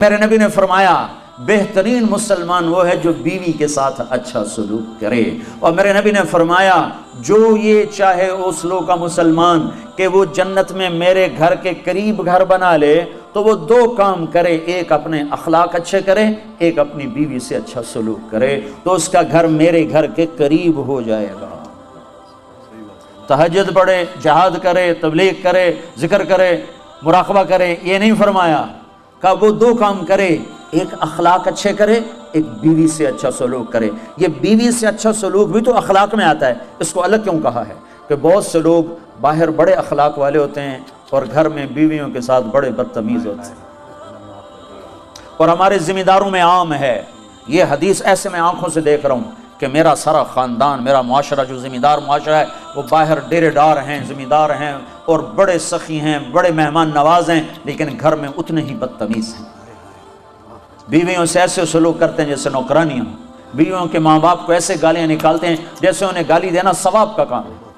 میرے نبی نے فرمایا بہترین مسلمان وہ ہے جو بیوی کے ساتھ اچھا سلوک کرے، اور میرے نبی نے فرمایا جو یہ چاہے اس لوگ کا مسلمان کہ وہ جنت میں میرے گھر کے قریب گھر بنا لے تو وہ دو کام کرے، ایک اپنے اخلاق اچھے کرے، ایک اپنی بیوی سے اچھا سلوک کرے، تو اس کا گھر میرے گھر کے قریب ہو جائے گا۔ تہجد پڑھے، جہاد کرے، تبلیغ کرے، ذکر کرے، مراقبہ کرے، یہ نہیں فرمایا کہ وہ دو کام کرے، ایک اخلاق اچھے کرے، ایک بیوی سے اچھا سلوک کرے۔ یہ بیوی سے اچھا سلوک بھی تو اخلاق میں آتا ہے، اس کو الگ کیوں کہا ہے؟ کہ بہت سے لوگ باہر بڑے اخلاق والے ہوتے ہیں اور گھر میں بیویوں کے ساتھ بڑے بدتمیز ہوتے ہیں، اور ہمارے ذمہ داروں میں عام ہے یہ حدیث۔ ایسے میں آنکھوں سے دیکھ رہا ہوں کہ میرا سارا خاندان، میرا معاشرہ جو ذمہ دار معاشرہ ہے، وہ باہر ڈیرے ڈار ہیں، ذمہ دار ہیں اور بڑے سخی ہیں، بڑے مہمان نواز ہیں، لیکن گھر میں اتنے ہی بدتمیز ہیں۔ بیویوں سے ایسے سلوک کرتے ہیں جیسے نوکرانیاں، بیویوں کے ماں باپ کو ایسے گالیاں نکالتے ہیں جیسے انہیں گالی دینا ثواب کا کام ہے۔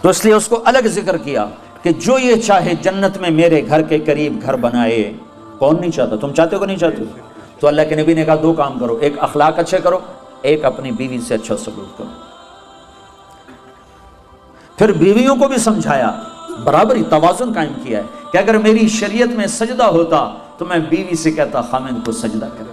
تو اس لیے اس کو الگ ذکر کیا کہ جو یہ چاہے جنت میں میرے گھر کے قریب گھر بنائے۔ کون نہیں چاہتا؟ تم چاہتے ہو کہ نہیں چاہتے ہو؟ تو اللہ کے نبی نے کہا دو کام کرو، ایک اخلاق اچھے کرو، ایک اپنی بیوی سے اچھا سلوک کرو۔ پھر بیویوں کو بھی سمجھایا، برابری توازن قائم کیا ہے کہ اگر میری شریعت میں سجدہ ہوتا تو میں بیوی سے کہتا خامند کو سجدہ کر۔